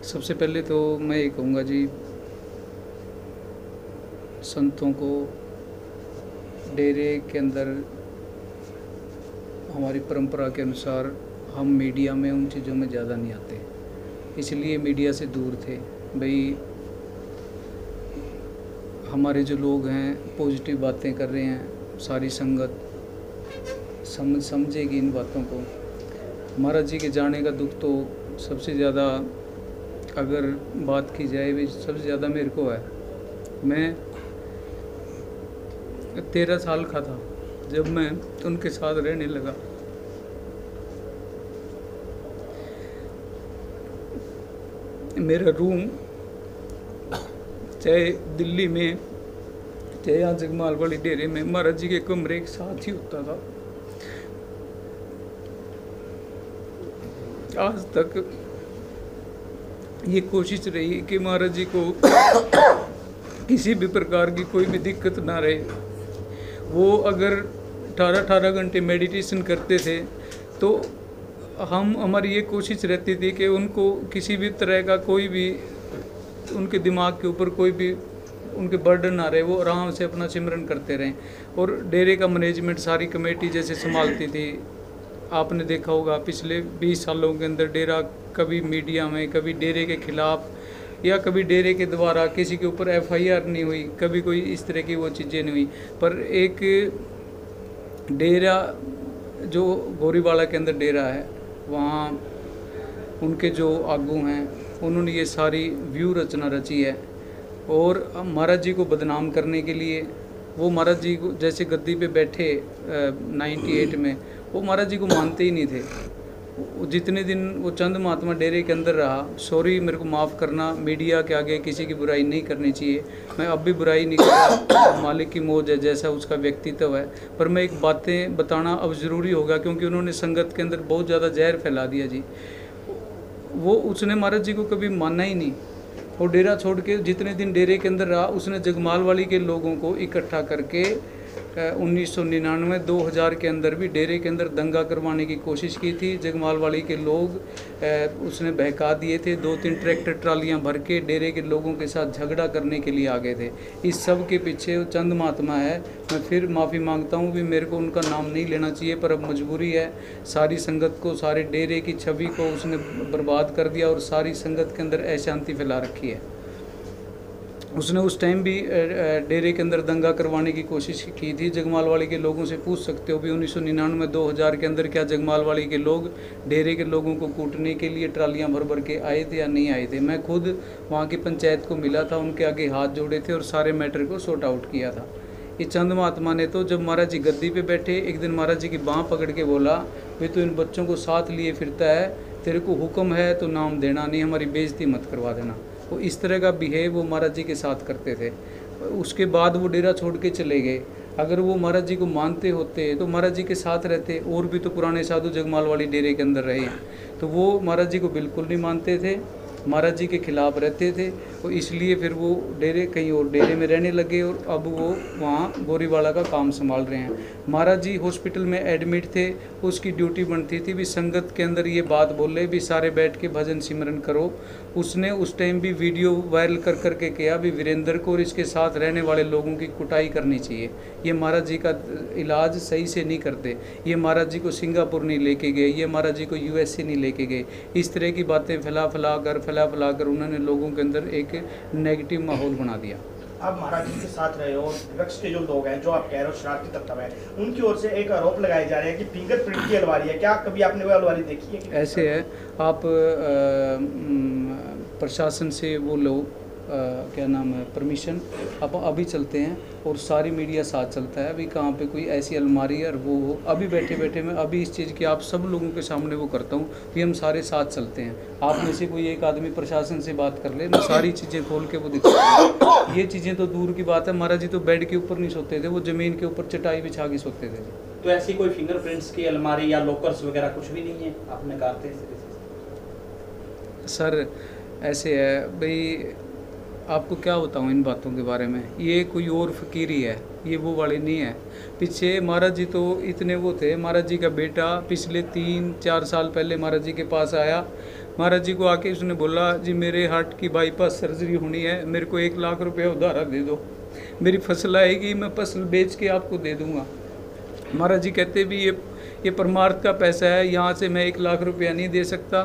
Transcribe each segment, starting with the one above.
सबसे पहले तो मैं ये कहूँगा जी, संतों को डेरे के अंदर हमारी परंपरा के अनुसार हम मीडिया में उन चीज़ों में ज़्यादा नहीं आते, इसलिए मीडिया से दूर थे। भाई हमारे जो लोग हैं पॉजिटिव बातें कर रहे हैं, सारी संगत समझेगी इन बातों को। महाराज जी के जाने का दुख तो सबसे ज़्यादा अगर बात की जाए भी सबसे ज़्यादा मेरे को है। मैं 13 साल का था जब मैं उनके साथ रहने लगा। मेरा रूम चाहे दिल्ली में चाहे यहाँ जगमाल वाली डेरे में महाराज जी के कमरे के साथ ही होता था। आज तक ये कोशिश रही कि महाराज जी को किसी भी प्रकार की कोई भी दिक्कत ना रहे। वो अगर 18 घंटे मेडिटेशन करते थे तो हमारी ये कोशिश रहती थी कि उनको किसी भी तरह का कोई भी उनके दिमाग के ऊपर कोई भी उनके बर्डन ना रहे, वो आराम से अपना सिमरन करते रहें। और डेरे का मैनेजमेंट सारी कमेटी जैसे संभालती थी। आपने देखा होगा पिछले 20 सालों के अंदर डेरा कभी मीडिया में, कभी डेरे के खिलाफ या कभी डेरे के द्वारा किसी के ऊपर FIR नहीं हुई, कभी कोई इस तरह की वो चीज़ें नहीं हुई। पर एक डेरा जो गोरीवाला के अंदर डेरा है, वहाँ उनके जो आगू हैं उन्होंने ये सारी व्यू रचना रची है। और महाराज जी को बदनाम करने के लिए वो महाराज जी को जैसे गद्दी पे बैठे 98 में, वो महाराज जी को मानते ही नहीं थे। जितने दिन वो चंद महात्मा डेरे के अंदर रहा, सॉरी मेरे को माफ़ करना, मीडिया के आगे किसी की बुराई नहीं करनी चाहिए, मैं अब भी बुराई नहीं करता, मालिक की मौज है, जैसा उसका व्यक्तित्व है। पर मैं एक बातें बताना अब ज़रूरी होगा क्योंकि उन्होंने संगत के अंदर बहुत ज़्यादा जहर फैला दिया जी। वो उसने महाराज जी को कभी माना ही नहीं। और डेरा छोड़ के जितने दिन डेरे के अंदर रहा, उसने जगमाल वाली के लोगों को इकट्ठा करके 1999-2000 के अंदर भी डेरे के अंदर दंगा करवाने की कोशिश की थी। जगमाल वाली के लोग उसने बहका दिए थे। 2-3 ट्रैक्टर ट्रालियां भर के डेरे के लोगों के साथ झगड़ा करने के लिए आ गए थे। इस सब के पीछे चंद महात्मा है। मैं फिर माफ़ी मांगता हूँ भी मेरे को उनका नाम नहीं लेना चाहिए, पर अब मजबूरी है। सारी संगत को, सारे डेरे की छवि को उसने बर्बाद कर दिया और सारी संगत के अंदर अशांति फैला रखी है। उसने उस टाइम भी डेरे के अंदर दंगा करवाने की कोशिश की थी। जगमाल वाली के लोगों से पूछ सकते हो भी 1999-2000 के अंदर क्या जगमाल वाली के लोग डेरे के लोगों को कूटने के लिए ट्रालियां भर भर के आए थे या नहीं आए थे। मैं खुद वहाँ की पंचायत को मिला था, उनके आगे हाथ जोड़े थे और सारे मैटर को सॉर्ट आउट किया था। ये चंद महात्मा ने तो जब महाराज जी गद्दी पे बैठे, एक दिन महाराज जी की बाँह पकड़ के बोला, वे तो इन बच्चों को साथ लिए फिरता है, तेरे को हुक्म है तो नाम देना, नहीं हमारी बेइज्जती मत करवा देना। वो इस तरह का बिहेव वो महाराज जी के साथ करते थे। उसके बाद वो डेरा छोड़ के चले गए। अगर वो महाराज जी को मानते होते तो महाराज जी के साथ रहते। और भी तो पुराने साधु जगमाल वाली डेरे के अंदर रहे, तो वो महाराज जी को बिल्कुल नहीं मानते थे, महाराज जी के खिलाफ रहते थे। और इसलिए फिर वो डेरे कहीं और डेरे में रहने लगे और अब वो वहाँ गोरीवाला का काम संभाल रहे हैं। महाराज जी हॉस्पिटल में एडमिट थे, उसकी ड्यूटी बनती थी भी संगत के अंदर ये बात बोले भी सारे बैठ के भजन सिमरन करो। उसने उस टाइम भी वीडियो वायरल कर करके किया भी वीरेंद्र को और इसके साथ रहने वाले लोगों की कुटाई करनी चाहिए। ये महाराज जी का इलाज सही से नहीं करते, ये महाराज जी को सिंगापुर नहीं लेके गए, ये महाराज जी को USA नहीं लेके गए। इस तरह की बातें फैला फैला कर उन्होंने लोगों के अंदर एक नेगेटिव माहौल बना दिया। आप महाराज जी के साथ रहे हो, विपक्ष के जो लोग हैं, जो आप कह रहे हो शरारती तत्व है, उनकी ओर से एक आरोप लगाए जा रहे हैं कि फिंगरप्रिंट की अलमारी है। क्या कभी आपने वो अलमारी देखी है? ऐसे है, आप प्रशासन से वो लो क्या नाम है परमिशन, अब अभी चलते हैं और सारी मीडिया साथ चलता है। अभी कहाँ पे कोई ऐसी अलमारी और वो हो, अभी बैठे बैठे मैं अभी इस चीज़ की आप सब लोगों के सामने वो करता हूँ कि हम सारे साथ चलते हैं। आप में से कोई एक आदमी प्रशासन से बात कर ले, मैं सारी चीज़ें खोल के वो दिखता हूँ। ये चीज़ें तो दूर की बात है, महाराज जी तो बेड के ऊपर नहीं सोते थे, वो ज़मीन के ऊपर चटाई बिछा के सोते थे। तो ऐसी कोई फिंगरप्रिंट्स की अलमारी या लॉकर्स वगैरह कुछ भी नहीं है आपने कहा थे? सर ऐसे है भाई, आपको क्या बताऊँ इन बातों के बारे में। ये कोई और फकीरी है, ये वो वाले नहीं है। पीछे महाराज जी तो इतने वो थे, महाराज जी का बेटा पिछले 3-4 साल पहले महाराज जी के पास आया, महाराज जी को आके उसने बोला जी मेरे हार्ट की बाईपास सर्जरी होनी है, मेरे को 1 लाख रुपया उधारा दे दो, मेरी फसल आएगी मैं फसल बेच के आपको दे दूंगा। महाराज जी कहते भी ये परमार्थ का पैसा है, यहाँ से मैं 1 लाख रुपया नहीं दे सकता,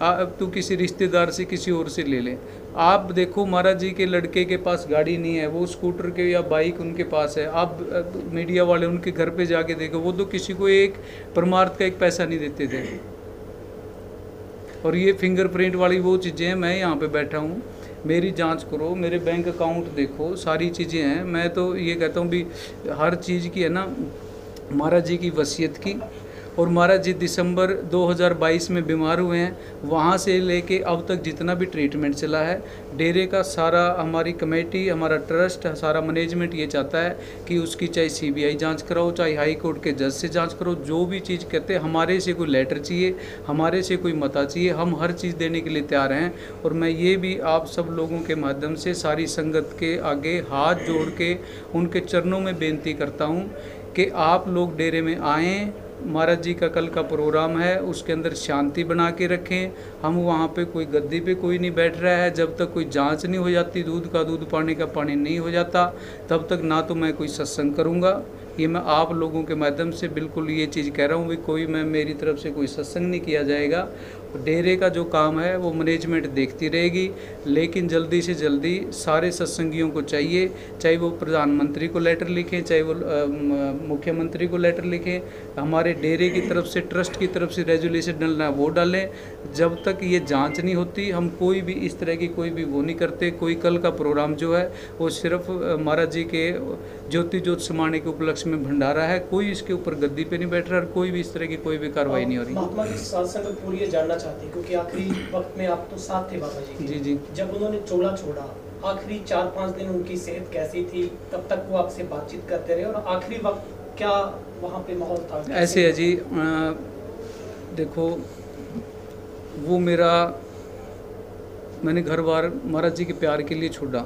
अब तू किसी रिश्तेदार से किसी और से ले ले। आप देखो महाराज जी के लड़के के पास गाड़ी नहीं है, वो स्कूटर के या बाइक उनके पास है। आप मीडिया वाले उनके घर पे जाके देखो, वो तो किसी को एक परमार्थ का 1 पैसा नहीं देते थे। और ये फिंगरप्रिंट वाली वो चीज़ें हैं, मैं यहाँ पे बैठा हूँ, मेरी जांच करो, मेरे बैंक अकाउंट देखो, सारी चीज़ें हैं। मैं तो ये कहता हूँ भी हर चीज़ की है ना महाराज जी की वसीयत की। और महाराज जी दिसंबर 2022 में बीमार हुए हैं, वहाँ से लेके अब तक जितना भी ट्रीटमेंट चला है, डेरे का सारा हमारी कमेटी, हमारा ट्रस्ट, सारा मैनेजमेंट ये चाहता है कि उसकी चाहे सीबीआई जांच कराओ, चाहे हाई कोर्ट के जज से जांच करो, जो भी चीज़ कहते हैं। हमारे से कोई लेटर चाहिए, हमारे से कोई मता चाहिए, हम हर चीज़ देने के लिए तैयार हैं। और मैं ये भी आप सब लोगों के माध्यम से सारी संगत के आगे हाथ जोड़ के उनके चरणों में बेनती करता हूँ कि आप लोग डेरे में आएँ। महाराज जी का कल का प्रोग्राम है, उसके अंदर शांति बना के रखें। हम वहाँ पे कोई गद्दी पे कोई नहीं बैठ रहा है, जब तक कोई जांच नहीं हो जाती, दूध का दूध पानी का पानी नहीं हो जाता, तब तक ना तो मैं कोई सत्संग करूँगा। ये मैं आप लोगों के माध्यम से बिल्कुल ये चीज़ कह रहा हूँ भी कोई मैं मेरी तरफ से कोई सत्संग नहीं किया जाएगा। डेरे का जो काम है वो मैनेजमेंट देखती रहेगी, लेकिन जल्दी से जल्दी सारे सत्संगियों को चाहिए, चाहे वो प्रधानमंत्री को लेटर लिखें, चाहे वो मुख्यमंत्री को लेटर लिखें, हमारे डेरे की तरफ से, ट्रस्ट की तरफ से रेजोल्यूशन डालना है वो डालें। जब तक ये जांच नहीं होती हम कोई भी इस तरह की कोई भी वो नहीं करते। कोई कल का प्रोग्राम जो है वो सिर्फ महाराज जी के ज्योति ज्योत समाने के उपलक्ष्य में भंडारा है, कोई इसके ऊपर गद्दी पे नहीं बैठ रहा और कोई भी इस तरह की कोई भी कार्रवाई नहीं हो रही। महात्मा जी सत्संग पूरी ये जानना चाहते हैं क्योंकि आखिरी वक्त में आप तो साथ थे बाबा जी के। जी। जब उन्होंने चोला छोड़ा, आखिरी 4-5 दिन उनकी सेहत कैसी थी, तब तक वो आपसे बातचीत करते रहे और आखिरी वक्त क्या वहाँ पे माहौल था? ऐसे है जी, देखो वो मैंने घर बार महाराज जी के प्यार के लिए छोड़ा,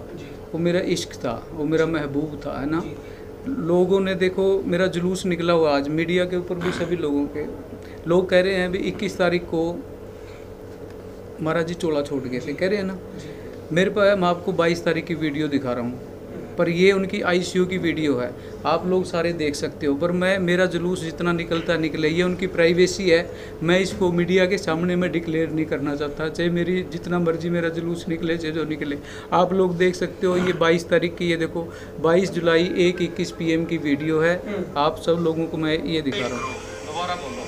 वो मेरा इश्क था, वो मेरा महबूब था, है ना। लोगों ने देखो मेरा जुलूस निकला हुआ आज मीडिया के ऊपर भी, सभी लोगों के लोग कह रहे हैं भी 21 तारीख को महाराज जी चोला छोड़ गए थे, कह रहे हैं ना। मेरे पास मैं आपको 22 तारीख की वीडियो दिखा रहा हूँ, पर ये उनकी आईसीयू की वीडियो है, आप लोग सारे देख सकते हो। पर मेरा जुलूस जितना निकलता निकले, ये उनकी प्राइवेसी है, मैं इसको मीडिया के सामने मैं डिक्लेयर नहीं करना चाहता, चाहे मेरी जितना मर्जी मेरा जुलूस निकले, चाहे जो निकले। आप लोग देख सकते हो ये 22 तारीख की, ये देखो 22 जुलाई 1:21 PM की वीडियो है। आप सब लोगों को मैं ये दिखा रहा हूँ। दोबारा बोलो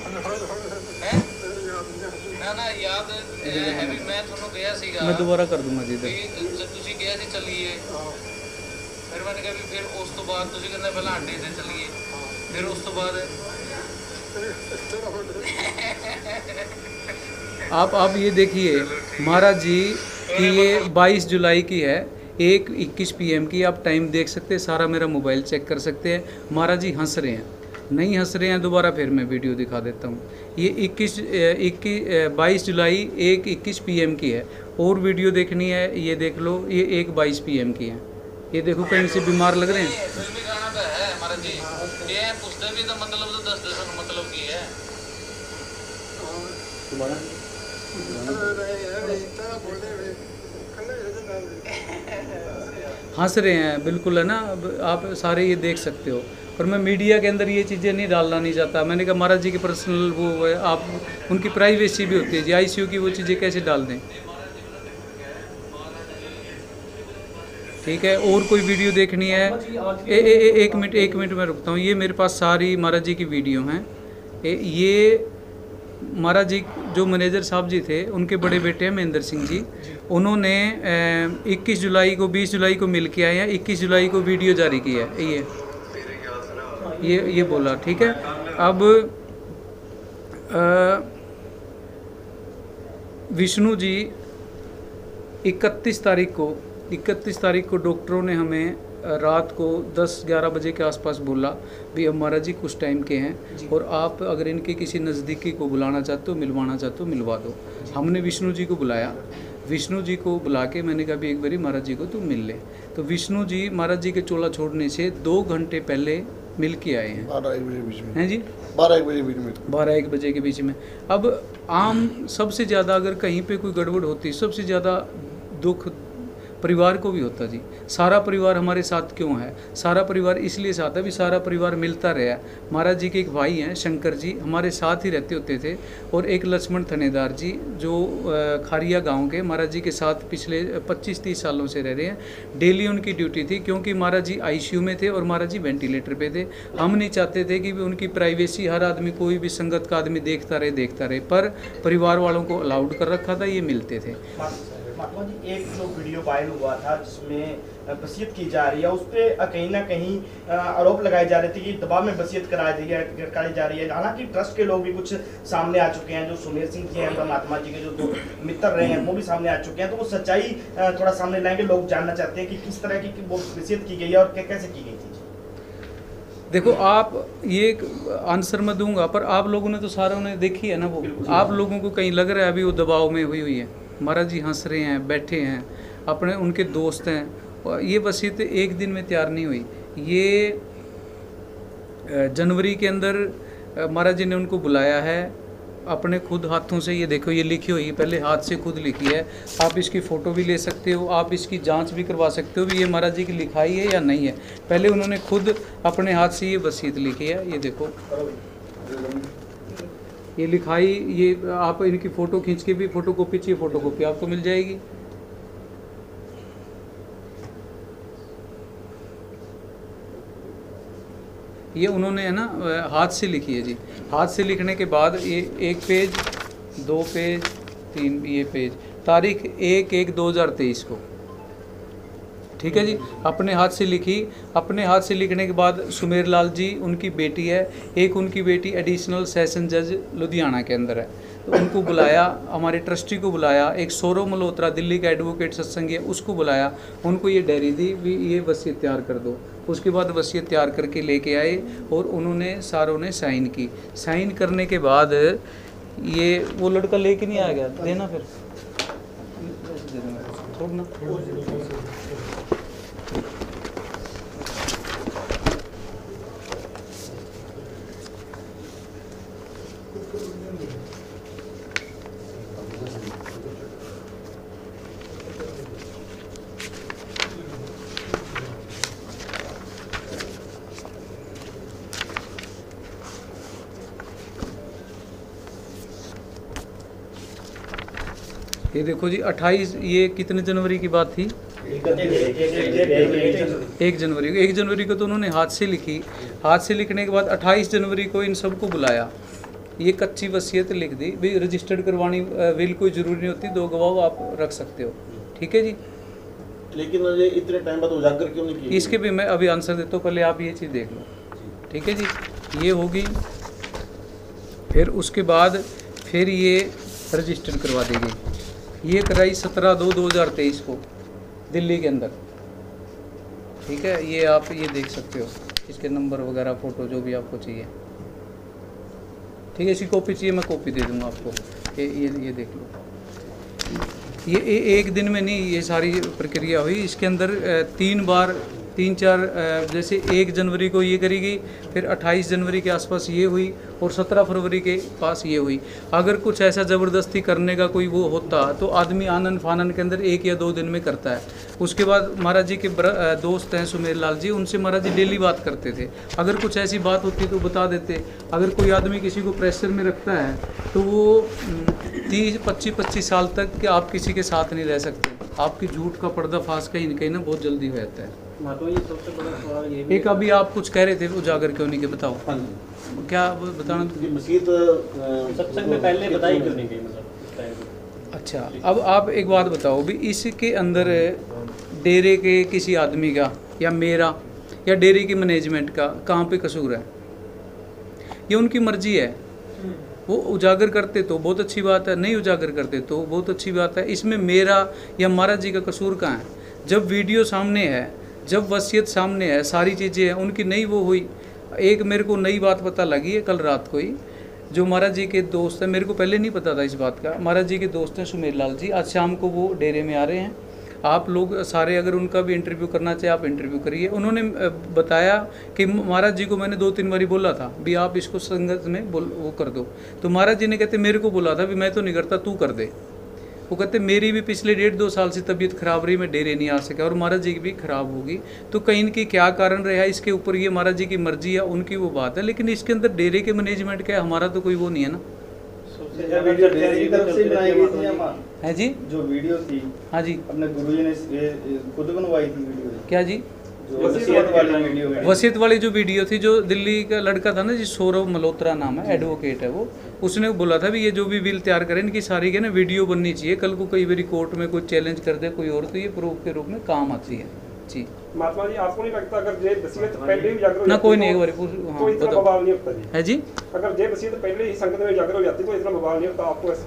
ना, याद है भी मैं ਤੁਹਾਨੂੰ ਕਿਹਾ ਸੀਗਾ, मैं दोबारा कर दूंगा जी। जब ਤੁਸੀਂ ਕਿਹਾ ਸੀ ਚੱਲੀਏ, ਫਿਰ मैंने कहा भी फिर उस तो बाद ਤੁਸੀਂ ਕਹਿੰਦੇ ਪਹਿਲਾਂ ਅੰਡੇ ਤੇ ਚੱਲੀਏ, फिर उस तो बाद आप ये देखिए महाराज जी कि ये 22 जुलाई की है, 1:21 PM की, आप टाइम देख सकते हैं, सारा मेरा मोबाइल चेक कर सकते हैं। महाराज जी हंस रहे हैं, नहीं हंस रहे हैं, दोबारा फिर मैं वीडियो दिखा देता हूँ। ये 22 जुलाई 1:21 PM की है। और वीडियो देखनी है ये देख लो, ये 1:22 PM की है। ये देखो कहीं से बीमार लग रहे हैं। फिल्मी गाना तो है महाराज जी, ये पूछते भी तो मतलब तो 10 दर्शन मतलब की है। हंस रहे हैं बिल्कुल, है ना। आप सारे ये देख सकते हो, और मैं मीडिया के अंदर ये चीज़ें नहीं डालना नहीं चाहता। मैंने कहा महाराज जी की पर्सनल वो है, आप उनकी प्राइवेसी भी होती है जी, आईसीयू की वो चीज़ें कैसे डाल दें, ठीक है। और कोई वीडियो देखनी है, एक मिनट में रुकता हूँ। ये मेरे पास सारी महाराज जी की वीडियो हैं। ये महाराज जी जो मैनेजर साहब जी थे, उनके बड़े बेटे हैं महेंद्र सिंह जी, उन्होंने 21 जुलाई को 20 जुलाई को मिल के आए हैं, 21 जुलाई को वीडियो जारी की है। ये बोला, ठीक है। अब विष्णु जी 31 तारीख को डॉक्टरों ने हमें रात को 10-11 बजे के आसपास बोला भी अब महाराज जी कुछ टाइम के हैं और आप अगर इनके किसी नज़दीकी को बुलाना चाहते हो, मिलवाना चाहते हो, मिलवा दो। हमने विष्णु जी को बुलाया, विष्णु जी को बुला के मैंने कहा भी एक बारी महाराज जी को तुम मिल ले। तो विष्णु जी महाराज जी के चोला छोड़ने से 2 घंटे पहले मिल के आए हैं। 12-1 बजे के बीच में हैं जी, 12-1 बजे के बीच में 12-1 बजे के बीच में। अब आम सबसे ज़्यादा अगर कहीं पे कोई गड़बड़ होती, सबसे ज़्यादा दुख परिवार को भी होता जी। सारा परिवार हमारे साथ क्यों है? सारा परिवार इसलिए साथ है भी सारा परिवार मिलता रहा। महाराज जी के एक भाई हैं शंकर जी, हमारे साथ ही रहते होते थे, और एक लक्ष्मण थनेदार जी जो खारिया गांव के महाराज जी के साथ पिछले 25-30 सालों से रह रहे हैं। डेली उनकी ड्यूटी थी, क्योंकि महाराज जी आईसीयू में थे और महाराज जी वेंटिलेटर पे थे। हम नहीं चाहते थे कि उनकी प्राइवेसी हर आदमी, कोई भी संगत का आदमी देखता रहे, पर परिवार वालों को अलाउड कर रखा था, ये मिलते थे। महात्मा जी, एक जो वीडियो वायरल हुआ था जिसमें वसीयत की जा रही है, उस पर कहीं ना कहीं आरोप लगाए जा रहे थे कि दबाव में वसीयत कराई जा रही है। हालांकि ट्रस्ट के लोग भी कुछ सामने आ चुके हैं, जो सुमेर सिंह जी हैं, महात्मा जी के जो 2 मित्र रहे हैं, वो भी सामने आ चुके हैं। तो वो सच्चाई थोड़ा सामने लाएंगे, लोग जानना चाहते हैं कि किस तरह की वो वसीयत की गई है और कैसे की गई थी। देखो, आप ये आंसर मैं दूंगा, पर आप लोगों ने तो सारों ने देखी है ना वो। आप लोगों को कहीं लग रहा है अभी वो दबाव में हुई है? महाराज जी हंस रहे हैं, बैठे हैं, अपने उनके दोस्त हैं। ये वसीयत एक दिन में तैयार नहीं हुई। ये जनवरी के अंदर महाराज जी ने उनको बुलाया है, अपने खुद हाथों से। ये देखो, ये लिखी हुई, पहले हाथ से खुद लिखी है। आप इसकी फ़ोटो भी ले सकते हो, आप इसकी जांच भी करवा सकते हो भी ये महाराज जी की लिखाई है या नहीं है। पहले उन्होंने खुद अपने हाथ से ये वसीयत लिखी है। ये देखो, ये लिखाई, ये आप इनकी फ़ोटो खींच के भी फोटोकॉपी चाहिए, फोटोकॉपी आपको मिल जाएगी। ये उन्होंने है ना हाथ से लिखी है जी। हाथ से लिखने के बाद ये 1 पेज, 2 पेज, 3 ये पेज, तारीख 1/1/2023 को, ठीक है जी, अपने हाथ से लिखी। अपने हाथ से लिखने के बाद सुमेर लाल जी उनकी बेटी है, एक उनकी बेटी एडिशनल सेशन जज लुधियाना के अंदर है, तो उनको बुलाया, हमारे ट्रस्टी को बुलाया। एक सौरव मल्होत्रा दिल्ली का एडवोकेट सत्संगी है, उसको बुलाया, उनको ये डायरी दी भी ये वसीयत तैयार कर दो। उसके बाद वसीयत तैयार करके लेके आए और उन्होंने सारों ने साइन की। साइन करने के बाद ये वो लड़का लेके नहीं आ गया, देना फिर छोड़ना। ये देखो जी, 28, ये कितने जनवरी की बात थी? 1 जनवरी को। 1 जनवरी को तो उन्होंने हाथ से लिखी। हाथ से लिखने के बाद 28 जनवरी को इन सबको बुलाया। ये कच्ची वसीयत लिख दी भी, रजिस्टर्ड करवानी विल कोई ज़रूरी नहीं होती, 2 गवाह आप रख सकते हो, ठीक है जी। लेकिन ये इतने टाइम बाद उजागर क्यों नहीं की? इसके भी मैं अभी आंसर देता हूँ, पहले आप ये चीज़ देख लो, ठीक है जी। ये होगी, फिर उसके बाद फिर ये रजिस्टर करवा दी गई। ये कराई 17/2/2023 को दिल्ली के अंदर, ठीक है। ये आप ये देख सकते हो, इसके नंबर वगैरह, फ़ोटो जो भी आपको चाहिए, ठीक है। इसकी कॉपी चाहिए, मैं कॉपी दे दूंगा आपको। ये देख लो। ये एक दिन में नहीं ये सारी प्रक्रिया हुई, इसके अंदर 3-4 जैसे 1 जनवरी को ये करी गई, फिर 28 जनवरी के आसपास ये हुई और 17 फरवरी के पास ये हुई। अगर कुछ ऐसा ज़बरदस्ती करने का कोई वो होता तो आदमी आनन फानन के अंदर 1 या 2 दिन में करता है। उसके बाद महाराज जी के दोस्त हैं सुमेर लाल जी, उनसे महाराज जी डेली बात करते थे। अगर कुछ ऐसी बात होती तो बता देते। अगर कोई आदमी किसी को प्रेशर में रखता है तो वो 30-25 साल तक कि आप किसी के साथ नहीं रह सकते। आपकी झूठ का पर्दाफाश कहीं ना कहीं ना बहुत जल्दी हो जाता है। ये सबसे बड़ा सवाल ये भी एक अभी आप कुछ कह रहे थे उजागर क्यों नहीं के, बताओ क्या बताना। मस्जिद सत्संग में पहले बताई क्यों नहीं गई, मतलब? अच्छा, अब आप एक बात बताओ भी, इसके अंदर डेरे के किसी आदमी का या मेरा या डेरे की मैनेजमेंट का कहाँ पे कसूर है? ये उनकी मर्जी है। वो उजागर करते तो बहुत अच्छी बात है, नहीं उजागर करते तो बहुत अच्छी बात है। इसमें मेरा या महाराज जी का कसूर कहाँ है? जब वीडियो सामने है, जब वसीयत सामने है, सारी चीज़ें हैं, उनकी नई वो हुई। एक मेरे को नई बात पता लगी है कल रात को ही, जो महाराज जी के दोस्त हैं, मेरे को पहले नहीं पता था इस बात का, महाराज जी के दोस्त हैं सुमेर लाल जी, आज शाम को वो डेरे में आ रहे हैं आप लोग सारे अगर उनका भी इंटरव्यू करना चाहे आप इंटरव्यू करिए। उन्होंने बताया कि महाराज जी को मैंने 2-3 बारी बोला था भी आप इसको संगत में वो कर दो, तो महाराज जी ने कहते मेरे को बोला था भी मैं तो नहीं करता, तू कर दे। वो कहते मेरी भी पिछले 1.5-2 साल से तबीयत खराब रही, मैं डेरे नहीं आ सका, और महाराज जी की भी खराब होगी। तो कहीं इनकी क्या कारण रहा इसके ऊपर ये महाराज जी की मर्जी या उनकी वो बात है, लेकिन इसके अंदर डेरे के मैनेजमेंट का हमारा तो कोई वो नहीं है ना। वीडियो डेरे की तरफ से बनाई गई थी है जी, जो वीडियो थी, हाँ जी, अपने गुरुजी ने खुद बनवाई थी वीडियो, क्या जी, जो वसीयत वाली वीडियो, वसीयत वाली जो वीडियो थी, जो दिल्ली का लड़का था ना जी, सौरभ मल्होत्रा नाम है, एडवोकेट है वो, उसने बोला था भी ये जो भी बिल तैयार करें इनकी सारी के ना वीडियो बननी चाहिए, कल को कई बार कोर्ट में कोई चैलेंज कर दे कोई और, तो ये प्रूफ के रूप में काम आती है जी। महात्मा जी आपको नहीं लगता अगर ये वसीयत पहले ही उजागर हो ना, कोई नहीं, एक बार तो इतना बवाल नहीं होता जी? है जी, अगर ये वसीयत पहले ही संगत में उजागर हो जाती तो इतना बवाल नहीं होता आपको ऐसा?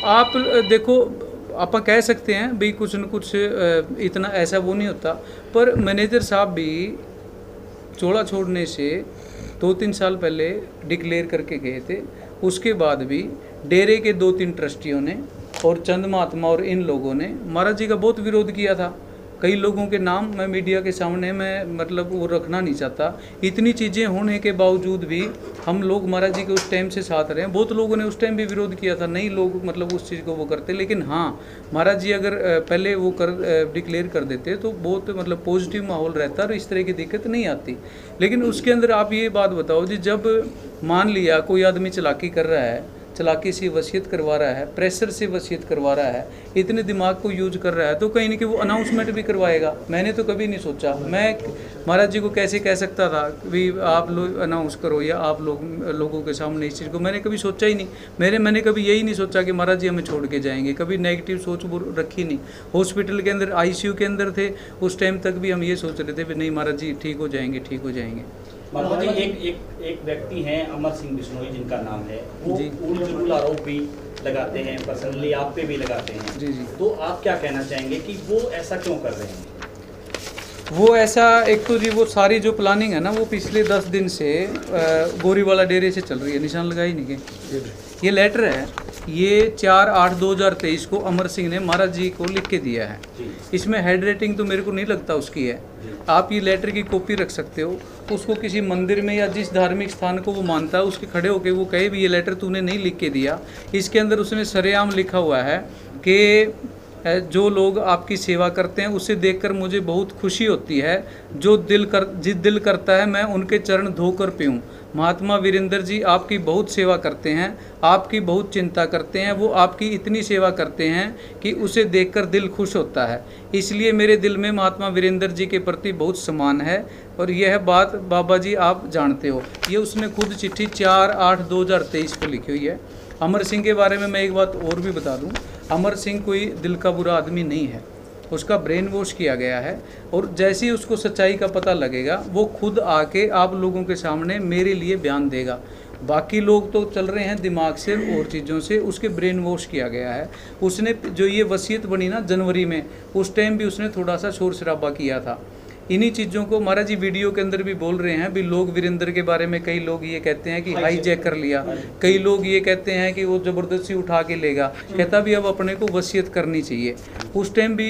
आप देखो आप कह सकते हैं भाई कुछ न कुछ इतना ऐसा वो नहीं होता, पर मैनेजर साहब भी चोला छोड़ने से 2-3 साल पहले डिक्लेयर करके गए थे, उसके बाद भी डेरे के 2-3 ट्रस्टियों ने और चंद महात्मा और इन लोगों ने महाराज जी का बहुत विरोध किया था। कई लोगों के नाम मैं मीडिया के सामने मैं मतलब वो रखना नहीं चाहता, इतनी चीज़ें होने के बावजूद भी हम लोग महाराज जी के उस टाइम से साथ रहे हैं। बहुत लोगों ने उस टाइम भी विरोध किया था, नहीं लोग मतलब उस चीज़ को वो करते, लेकिन हाँ महाराज जी अगर पहले वो डिक्लेयर कर देते तो बहुत मतलब पॉजिटिव माहौल रहता और इस तरह की दिक्कत नहीं आती। लेकिन उसके अंदर आप ये बात बताओ जी, जब मान लिया कोई आदमी चालाकी कर रहा है, चालाकी से वसीयत करवा रहा है, प्रेशर से वसीयत करवा रहा है, इतने दिमाग को यूज कर रहा है, तो कहीं ना कहीं वो अनाउंसमेंट भी करवाएगा। मैंने तो कभी नहीं सोचा, मैं महाराज जी को कैसे कह सकता था कि आप लोग अनाउंस करो या आप लोगों के सामने इस चीज़ को, मैंने कभी सोचा ही नहीं। मैंने कभी यही नहीं सोचा कि महाराज जी हमें छोड़ के जाएंगे, कभी नेगेटिव सोच रखी नहीं। हॉस्पिटल के अंदर ICU के अंदर थे उस टाइम तक भी हम ये सोच रहे थे कि नहीं महाराज जी ठीक हो जाएंगे, ठीक हो जाएंगे। महात्मा जी एक व्यक्ति हैं अमर सिंह बिश्नोई जिनका नाम है, वो उल्टा आरोप भी लगाते हैं, पर्सनली आप पे भी लगाते हैं जी जी, तो आप क्या कहना चाहेंगे कि वो ऐसा क्यों कर रहे हैं? वो ऐसा एक तो जी वो सारी जो प्लानिंग है ना वो पिछले 10 दिन से गोरीवाला डेरे से चल रही है। निशान लगाई नहीं के ये लेटर है, ये 4/8/2023 को अमर सिंह ने महाराज जी को लिख के दिया है। इसमें हेड रेटिंग तो मेरे को नहीं लगता उसकी है, आप ये लेटर की कॉपी रख सकते हो, उसको किसी मंदिर में या जिस धार्मिक स्थान को वो मानता है उसके खड़े होकर वो कहे भी ये लेटर तूने नहीं लिख के दिया। इसके अंदर उसने सरेआम लिखा हुआ है कि जो लोग आपकी सेवा करते हैं उसे देखकर मुझे बहुत खुशी होती है, जिस दिल करता है मैं उनके चरण धोकर पीऊँ। महात्मा वीरेंद्र जी आपकी बहुत सेवा करते हैं, आपकी बहुत चिंता करते हैं, वो आपकी इतनी सेवा करते हैं कि उसे देखकर दिल खुश होता है, इसलिए मेरे दिल में महात्मा वीरेंद्र जी के प्रति बहुत सम्मान है और यह बात बाबा जी आप जानते हो। ये उसने खुद चिट्ठी 4/8/2023 को लिखी हुई है। अमर सिंह के बारे में मैं एक बात और भी बता दूं, अमर सिंह कोई दिल का बुरा आदमी नहीं है, उसका ब्रेन वॉश किया गया है और जैसे ही उसको सच्चाई का पता लगेगा वो खुद आके आप लोगों के सामने मेरे लिए बयान देगा। बाकी लोग तो चल रहे हैं दिमाग से और चीज़ों से, उसके ब्रेन वॉश किया गया है। उसने जो ये वसीयत बनी ना जनवरी में, उस टाइम भी उसने थोड़ा सा शोर शराबा किया था। इन्हीं चीज़ों को महाराज जी वीडियो के अंदर भी बोल रहे हैं भी लोग वीरेंद्र के बारे में कई लोग ये कहते हैं कि हाईजैक कर लिया, कई लोग ये कहते हैं कि वो ज़बरदस्ती उठा के लेगा, कहता भी अब अपने को वसीयत करनी चाहिए। उस टाइम भी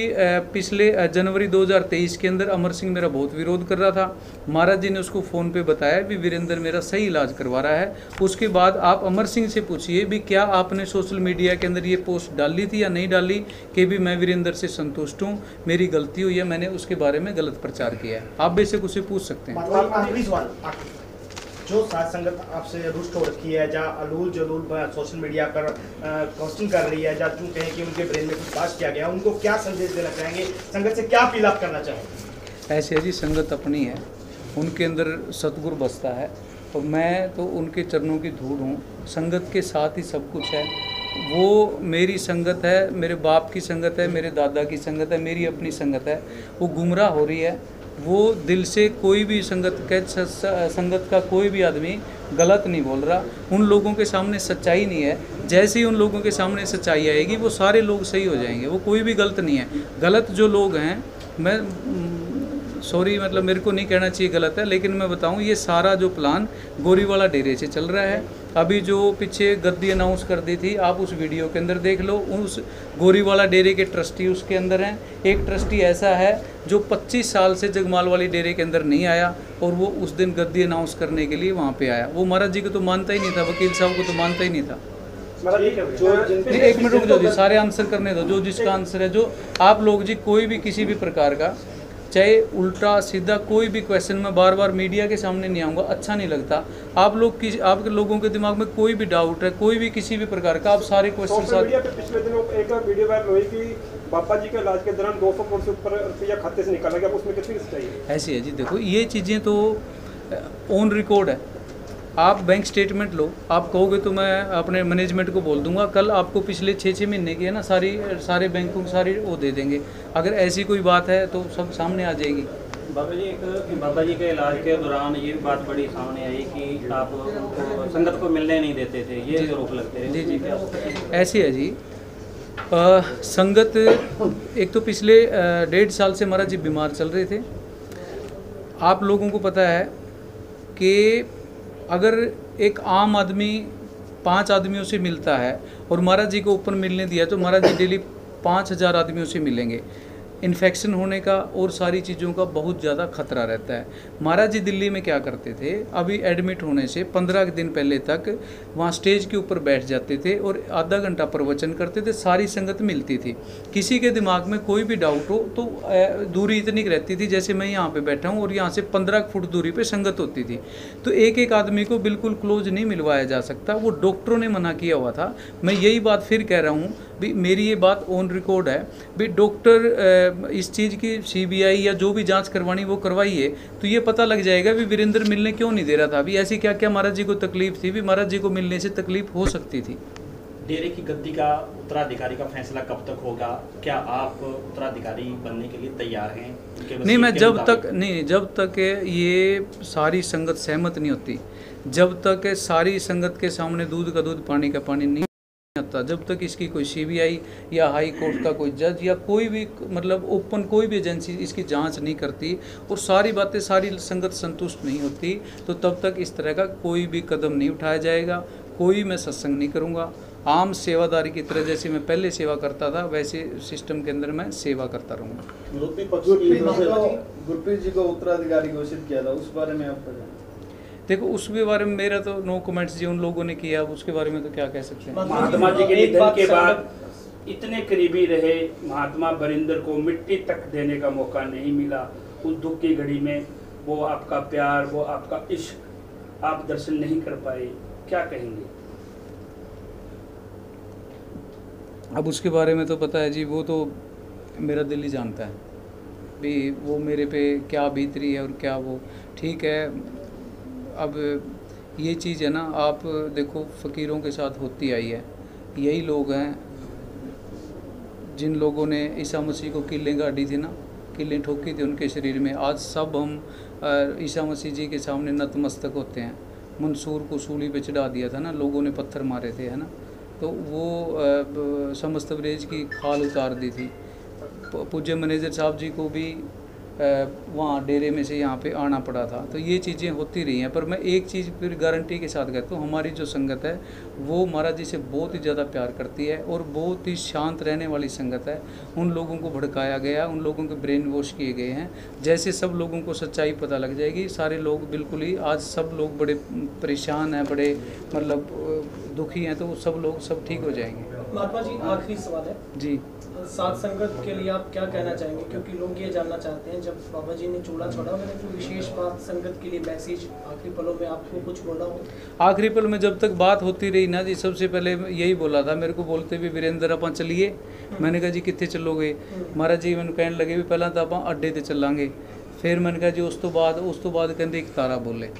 पिछले जनवरी 2023 के अंदर अमर सिंह मेरा बहुत विरोध कर रहा था, महाराज जी ने उसको फ़ोन पे बताया भी वीरेंद्र मेरा सही इलाज करवा रहा है। उसके बाद आप अमर सिंह से पूछिए भी क्या आपने सोशल मीडिया के अंदर ये पोस्ट डाली थी या नहीं डाली कि भी मैं वीरेंद्र से संतुष्ट हूँ, मेरी गलती हुई है, मैंने उसके बारे में गलत प्रचार किया है। आप बेशक उससे पूछ सकते हैं। जो साथ संगत आपसे रुष्ट हो रखी है, जहाँ अलूल जलूल सोशल मीडिया पर पोस्टिंग कर रही है, जहाँ क्यों कहें कि उनके ब्रेन में कुछ पास किया गया, उनको क्या संदेश देना चाहेंगे, संगत से क्या अपील आप करना चाहेंगे? ऐसे जी संगत अपनी है, उनके अंदर सतगुरु बसता है और मैं तो उनके चरणों की धूल हूँ। संगत के साथ ही सब कुछ है, वो मेरी संगत है, मेरे बाप की संगत है, मेरे दादा की संगत है, मेरी अपनी संगत है। वो गुमराह हो रही है, वो दिल से कोई भी संगत का कोई भी आदमी गलत नहीं बोल रहा। उन लोगों के सामने सच्चाई नहीं है, जैसे ही उन लोगों के सामने सच्चाई आएगी वो सारे लोग सही हो जाएंगे, वो कोई भी गलत नहीं है। गलत जो लोग हैं, मैं सॉरी मतलब मेरे को नहीं कहना चाहिए, गलत है, लेकिन मैं बताऊं ये सारा जो प्लान गोरीवाला डेरे से चल रहा है। अभी जो पीछे गद्दी अनाउंस कर दी थी, आप उस वीडियो के अंदर देख लो, उस गोरीवाला डेरे के ट्रस्टी उसके अंदर हैं। एक ट्रस्टी ऐसा है जो 25 साल से जगमाल वाली डेरे के अंदर नहीं आया और वो उस दिन गद्दी अनाउंस करने के लिए वहाँ पे आया। वो महाराज जी को तो मानता ही नहीं था, वकील साहब को तो मानता ही नहीं था। नहीं, एक मिनट रुक जाओ जी, सारे आंसर करने दो, जो जिसका आंसर है। जो आप लोग जी कोई भी किसी भी प्रकार का, चाहे उल्टा सीधा कोई भी क्वेश्चन, मैं बार बार मीडिया के सामने नहीं आऊँगा, अच्छा नहीं लगता। आप लोग की आपके लोगों के दिमाग में कोई भी डाउट है, कोई भी किसी भी प्रकार का, आप सारे क्वेश्चन सोशल पे पिछले दिनों एक वीडियो वायरल हुई कि बाबा जी के इलाज के दौरान 200 करोड़ से ऊपर रुपया खाते से निकाला गया, उसमें कितनी सच्चाई है? ऐसी है जी, देखो ये चीज़ें तो ऑन रिकॉर्ड है। आप बैंक स्टेटमेंट लो, आप कहोगे तो मैं अपने मैनेजमेंट को बोल दूंगा, कल आपको पिछले 6 महीने की है ना सारे बैंकों की सारी वो दे देंगे। अगर ऐसी कोई बात है तो सब सामने आ जाएगी। बाबा जी के इलाज के दौरान ये बात बड़ी सामने आई कि आप संगत को मिलने नहीं देते थे, ये जो रोक लगते हैं। जी ऐसी है जी। संगत एक तो पिछले 1.5 साल से महाराज जी बीमार चल रहे थे। आप लोगों को पता है कि अगर एक आम आदमी 5 आदमियों से मिलता है और महाराज जी को ऊपर मिलने दिया तो महाराज जी डेली 5000 आदमियों से मिलेंगे। इन्फेक्शन होने का और सारी चीज़ों का बहुत ज़्यादा खतरा रहता है। महाराज जी दिल्ली में क्या करते थे, अभी एडमिट होने से 15 दिन पहले तक वहाँ स्टेज के ऊपर बैठ जाते थे और आधा घंटा प्रवचन करते थे, सारी संगत मिलती थी। किसी के दिमाग में कोई भी डाउट हो तो दूरी इतनी रहती थी, जैसे मैं यहाँ पे बैठा हूँ और यहाँ से 15 फुट दूरी पे संगत होती थी, तो एक एक आदमी को बिल्कुल क्लोज नहीं मिलवाया जा सकता। वो डॉक्टरों ने मना किया हुआ था। मैं यही बात फिर कह रहा हूँ भी, मेरी ये बात ऑन रिकॉर्ड है भी, डॉक्टर इस चीज़ की CBI या जो भी जांच करवानी वो करवाइए, तो ये पता लग जाएगा भी वीरेंद्र मिलने क्यों नहीं दे रहा था। अभी ऐसी क्या क्या महाराज जी को तकलीफ थी भी, महाराज जी को मिलने से तकलीफ हो सकती थी। डेरे की गद्दी का उत्तराधिकारी का फैसला कब तक होगा? क्या आप उत्तराधिकारी बनने के लिए तैयार हैं? नहीं, मैं जब तक ये सारी संगत सहमत नहीं होती, जब तक सारी संगत के सामने दूध का दूध पानी का पानी नहीं आता, जब तक इसकी कोई CBI या हाई कोर्ट का कोई जज या कोई भी मतलब ओपन कोई भी एजेंसी इसकी जांच नहीं करती और सारी बातें सारी संगत संतुष्ट नहीं होती, तो तब तक इस तरह का कोई भी कदम नहीं उठाया जाएगा। कोई मैं सत्संग नहीं करूँगा। आम सेवादारी की तरह जैसे मैं पहले सेवा करता था वैसे सिस्टम के अंदर मैं सेवा करता रहूँगा। गुरप्रीत जी को उत्तराधिकारी घोषित किया था, उस बारे में आपका देखो उसके बारे में मेरा तो नो कमेंट्स जी, उन लोगों ने किया, उसके बारे में तो क्या कह सकते हैं। महात्मा जी के निधन के बाद इतने करीबी रहे महात्मा वरिंदर को मिट्टी तक देने का मौका नहीं मिला। उस दुख की घड़ी में वो आपका प्यार, वो आपका इश्क आप दर्शन नहीं कर पाए, क्या कहेंगे? अब उसके बारे में तो पता है जी, वो तो मेरा दिल ही जानता है भी वो मेरे पे क्या बीतरी है और क्या वो ठीक है। अब ये चीज़ है ना, आप देखो फ़कीरों के साथ होती आई है। यही लोग हैं जिन लोगों ने ईसा मसीह को किलें गाड़ी थी ना, किलें ठोकी थी उनके शरीर में। आज सब हम ईसा मसीह जी के सामने नतमस्तक होते हैं। मंसूर को सूली पे चढ़ा दिया था ना, लोगों ने पत्थर मारे थे, है ना, तो वो समस्त ब्रेज की खाल उतार दी थी। पूज्य मैनेजर साहब जी को भी वहाँ डेरे में से यहाँ पे आना पड़ा था। तो ये चीज़ें होती रही हैं, पर मैं एक चीज़ फिर गारंटी के साथ कहता हूँ, हमारी जो संगत है वो महाराज जी से बहुत ही ज़्यादा प्यार करती है और बहुत ही शांत रहने वाली संगत है। उन लोगों को भड़काया गया, उन लोगों के ब्रेन वॉश किए गए हैं। जैसे सब लोगों को सच्चाई पता लग जाएगी, सारे लोग बिल्कुल ही, आज सब लोग बड़े परेशान हैं, बड़े मतलब दुखी हैं, तो वो सब लोग सब ठीक हो जाएंगे। महात्मा जी आखिरी सवाल है जी, सात संगत के लिए आप क्या कहना चाहेंगे, क्योंकि लोग ये जानना चाहते हैं जब बाबा जी ने चूल्हा छोड़ा, मैंने कोई विशेष बात संगत के लिए मैसेज आखिरी पलों में आपको कुछ बोला हो? आखिरी पल में जब तक बात होती रही ना जी, सबसे पहले यही बोला था, मेरे को बोलते भी वीरेंद्र अपन चलिए, मैंने कहा जी कितने चलोगे? महाराज जी मैंने कहने लगे भी पहला तो आप अड्डे ते चलांगे, फिर मैंने कहा जी उस तो बाद कहते एक तारा बोले।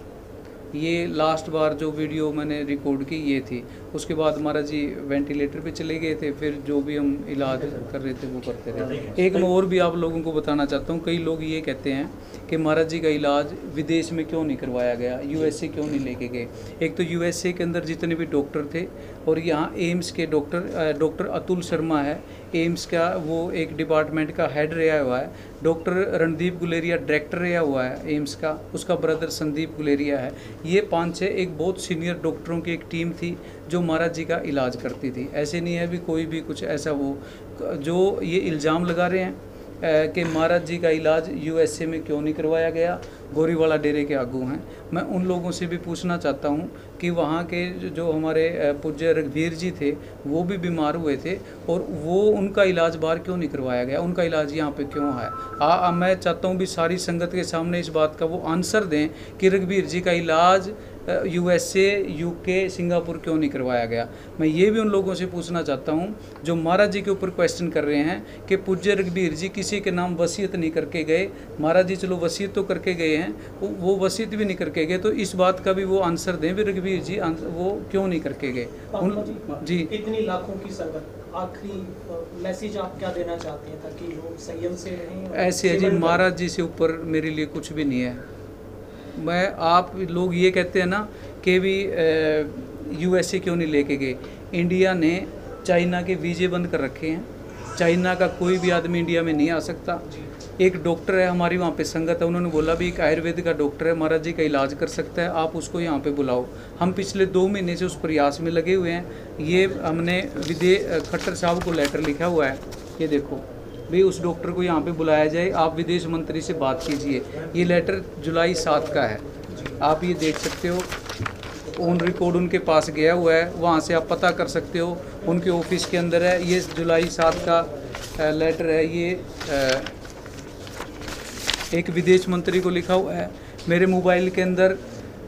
ये लास्ट बार जो वीडियो मैंने रिकॉर्ड की ये थी। उसके बाद महाराज जी वेंटिलेटर पे चले गए थे, फिर जो भी हम इलाज कर रहे थे वो करते रहे। एक मैं और भी आप लोगों को बताना चाहता हूँ, कई लोग ये कहते हैं कि महाराज जी का इलाज विदेश में क्यों नहीं करवाया गया, USA क्यों नहीं लेके गए। एक तो USA के अंदर जितने भी डॉक्टर थे और यहाँ एम्स के डॉक्टर अतुल शर्मा है, एम्स का वो एक डिपार्टमेंट का हेड रहा हुआ है। डॉक्टर रणदीप गुलेरिया डायरेक्टर रहा हुआ है एम्स का, उसका ब्रदर संदीप गुलेरिया है। ये 5-6 एक बहुत सीनियर डॉक्टरों की एक टीम थी जो महाराज जी का इलाज करती थी। ऐसे नहीं है भी कोई भी कुछ ऐसा हो जो ये इल्ज़ाम लगा रहे हैं कि महाराज जी का इलाज यूएसए में क्यों नहीं करवाया गया, गोरीवाला डेरे के आगू हैं। मैं उन लोगों से भी पूछना चाहता हूं कि वहां के जो हमारे पूज्य रघुवीर जी थे वो भी बीमार हुए थे और वो उनका इलाज बाहर क्यों नहीं करवाया गया, उनका इलाज यहाँ पे क्यों है। मैं चाहता हूँ भी सारी संगत के सामने इस बात का वो आंसर दें कि रघुवीर जी का इलाज यूएसए, यूके, सिंगापुर क्यों नहीं करवाया गया। मैं ये भी उन लोगों से पूछना चाहता हूँ जो महाराज जी के ऊपर क्वेश्चन कर रहे हैं कि पूज्य रघुवीर जी किसी के नाम वसीयत नहीं करके गए। महाराज जी चलो वसीयत तो करके गए हैं, वो वसीयत भी नहीं करके गए, तो इस बात का भी वो आंसर दें भी रघुवीर जी वो क्यों नहीं करके गए। जी इतनी लाखों की संगत, आखिरी मैसेज आप क्या देना चाहते हैं ताकि लोग संयम से रहें? ऐसे है जी, महाराज जी से ऊपर मेरे लिए कुछ भी नहीं है। मैं आप लोग ये कहते हैं ना कि भी यूएसए क्यों नहीं लेके गए। इंडिया ने चाइना के वीज़े बंद कर रखे हैं, चाइना का कोई भी आदमी इंडिया में नहीं आ सकता। एक डॉक्टर है हमारी वहाँ पे संगत है, उन्होंने बोला भी एक आयुर्वेद का डॉक्टर है, महाराज जी का इलाज कर सकता है, आप उसको यहाँ पे बुलाओ। हम पिछले 2 महीने से उस प्रयास में लगे हुए हैं। ये हमने खट्टर साहब को लेटर लिखा हुआ है, ये देखो भाई उस डॉक्टर को यहाँ पे बुलाया जाए, आप विदेश मंत्री से बात कीजिए। ये लेटर जुलाई 7 का है, आप ये देख सकते हो, ऑन रिकॉर्ड उनके पास गया हुआ है, वहाँ से आप पता कर सकते हो, उनके ऑफिस के अंदर है। ये जुलाई 7 का लेटर है, ये एक विदेश मंत्री को लिखा हुआ है। मेरे मोबाइल के अंदर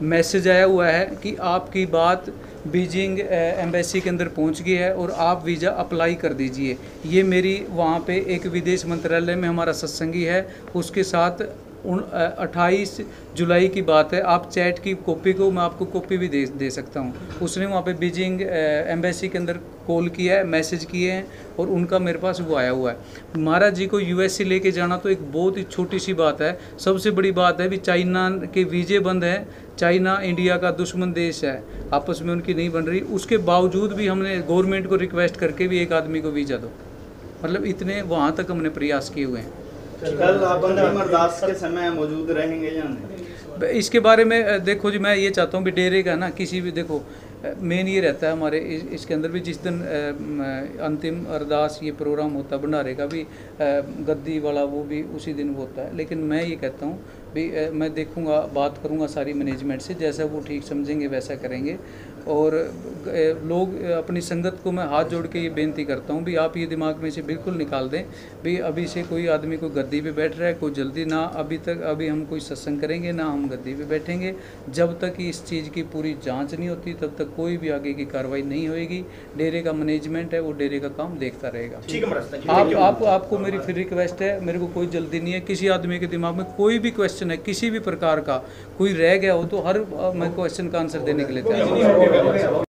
मैसेज आया हुआ है कि आपकी बात बीजिंग एम्बेसी के अंदर पहुंच गई है और आप वीज़ा अप्लाई कर दीजिए। ये मेरी वहाँ पे एक विदेश मंत्रालय में हमारा सत्संगी है, उसके साथ 28 जुलाई की बात है। आप चैट की कॉपी को मैं आपको कॉपी भी दे सकता हूँ। उसने वहाँ पे बीजिंग एम्बेसी के अंदर कॉल किया है, मैसेज किए हैं और उनका मेरे पास वो आया हुआ है। महाराज जी को यूएसए लेके जाना तो एक बहुत ही छोटी सी बात है। सबसे बड़ी बात है भी चाइना के वीज़े बंद हैं, चाइना इंडिया का दुश्मन देश है, आपस में उनकी नहीं बन रही। उसके बावजूद भी हमने गवर्नमेंट को रिक्वेस्ट करके भी एक आदमी को वीज़ा दो, मतलब इतने वहाँ तक हमने प्रयास किए हुए हैं। कल आप अमरदास के समय मौजूद रहेंगे या नहीं? इसके बारे में देखो जी, मैं ये चाहता हूँ भी डेरे का ना किसी भी, देखो मेन ये रहता है हमारे इसके अंदर भी, जिस दिन अंतिम अरदास ये प्रोग्राम होता है भंडारे का भी, गद्दी वाला वो भी उसी दिन होता है। लेकिन मैं ये कहता हूँ भी मैं देखूँगा, बात करूँगा सारी मैनेजमेंट से, जैसा वो ठीक समझेंगे वैसा करेंगे। और लोग अपनी संगत को मैं हाथ जोड़ के ये बेनती करता हूँ भी आप ये दिमाग में से बिल्कुल निकाल दें भी अभी से कोई आदमी को गद्दी पे बैठ रहा है, कोई जल्दी ना, अभी हम कोई सत्संग करेंगे ना हम गद्दी पे बैठेंगे। जब तक इस चीज़ की पूरी जांच नहीं होती तब तक कोई भी आगे की कार्रवाई नहीं होएगी। डेरे का मैनेजमेंट है वो डेरे का काम देखता रहेगा। ठीक है, आपको मेरी फिर रिक्वेस्ट है, मेरे को कोई जल्दी नहीं है। किसी आदमी के दिमाग में कोई भी क्वेश्चन है किसी भी प्रकार का, कोई रह गया हो तो हर मैं क्वेश्चन का आंसर देने के लिए तैयार हूं।